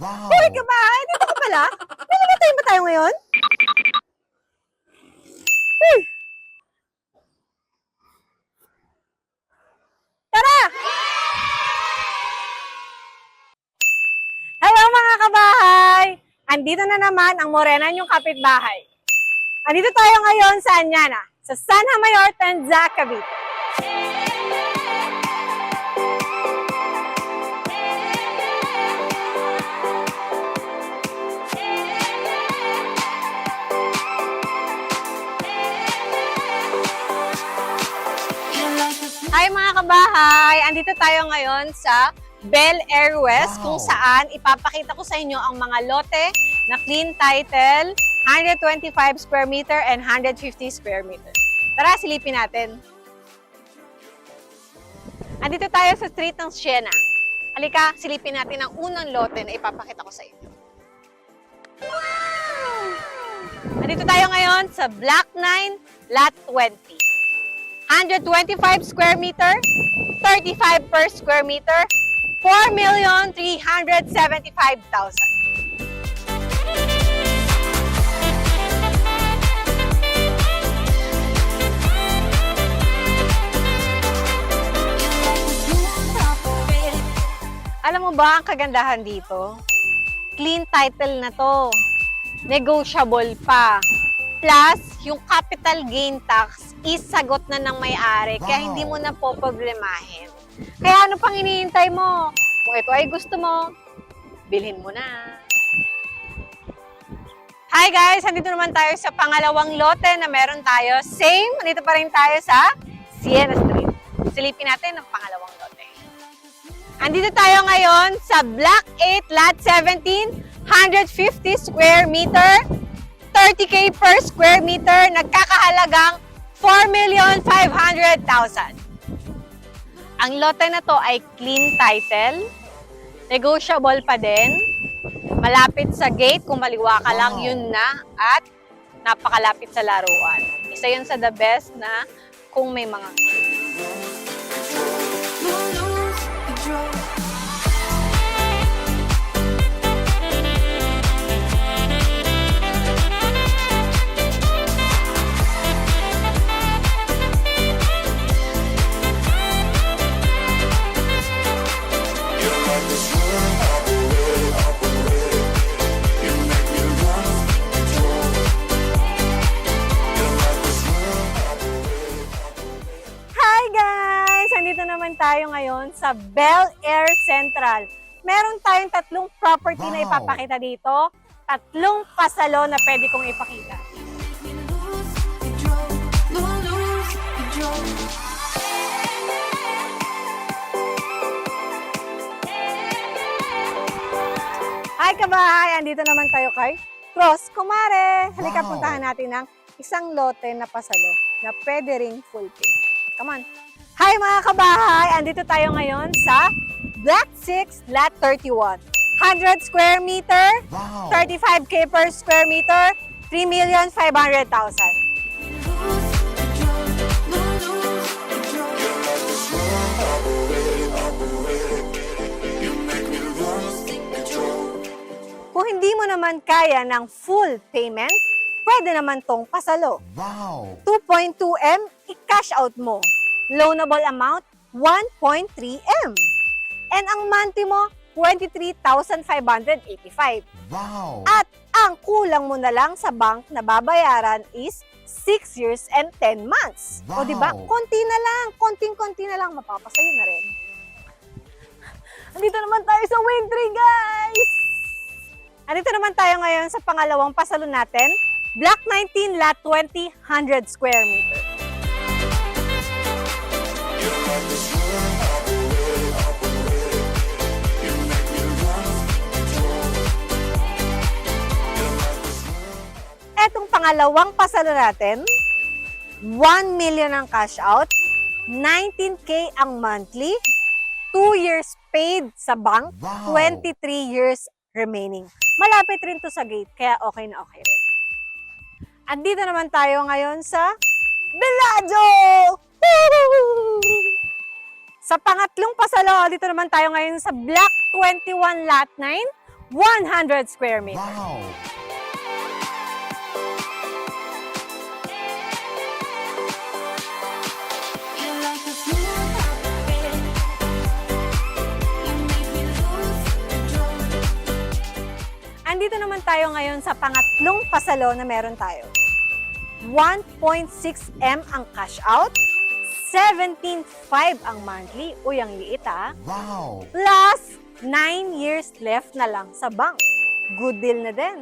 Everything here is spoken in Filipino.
Hoy, kabahay! Dito ka pala? Nalimatay ba tayo ngayon? Uy! Tara! Hello mga kabahay! Andito na naman ang Morena niyong kapitbahay. Andito tayo ngayon sa Anyana, sa San Mayor, Tanza, Cavite. Hi mga kabahay! Andito tayo ngayon sa Bel Air West kung saan ipapakita ko sa inyo ang mga lote na clean title, 125 square meter and 150 square meter. Tara, silipin natin. Andito tayo sa street ng Siena. Halika, silipin natin ang unang lote na ipapakita ko sa inyo. Wow! Andito tayo ngayon sa Block 9, Lot 20. 125 square meter, 35 per square meter, 4,375,000. Alam mo ba ang kagandahan dito? Clean title na to. Negotiable pa. Plus, yung capital gain tax is sagot na ng may-ari. Kaya hindi mo na po problemahin. Kaya ano pang hinihintay mo? Kung ito ay gusto mo, bilhin mo na. Hi guys! Andito naman tayo sa pangalawang lote na meron tayo. Same, andito pa rin tayo sa Siena Street. Silipin natin ang pangalawang lote. Andito tayo ngayon sa Block 8, Lot 17, 150 square meter, 30K per square meter, nagkakahalagang 4,500,000. Ang lote na to ay clean title, negotiable pa din, malapit sa gate, kung maliwa ka lang yun na, at napakalapit sa laruan. Isa yun sa the best na kung may mga naman tayo ngayon sa Bel Air Central. Meron tayong tatlong property na ipapakita dito. Tatlong pasalo na pwede kong ipakita. Hi kabahay! Andito naman tayo kay Cross Kumare. Halika, puntahan natin ang isang lote na pasalo na pwede ring full pay. Come on! Hi mga kabahay! Andito tayo ngayon sa Block 6, Lot 31. 100 square meter, 35K per square meter, 3,500,000. Kung hindi mo naman kaya ng full payment, pwede naman tong pasalo. 2.2M, i-cash out mo. Loanable amount, 1.3M. And ang monthly mo, 23,585. At ang kulang mo na lang sa bank na babayaran is 6 years and 10 months. O diba? Konti na lang, konting-konti na lang, mapapasayo na rin. Andito naman tayo sa Wing 3, guys! Andito naman tayo ngayon sa pangalawang pasalo natin, Block 19, Lot 20, 100 square meter. Etong pangalawang pasalo natin, 1 million ang cash out, 19K ang monthly, 2 years paid sa bank, 23 years remaining. Malapit rin to sa gate, kaya okay na okay rin. Andito naman tayo ngayon sa Bellagio! Sa pangatlong pasalo, dito naman tayo ngayon sa Block 21, Lot 9, 100 square meters. Wow! You're like a smooth operator. You make me lose control. Andito naman tayo ngayon sa pangatlong pasalo na meron tayo. 1.6M ang cash out, 17.5 ang monthly, uy ang liit Wow! plus 9 years left na lang sa bank. Good deal na din.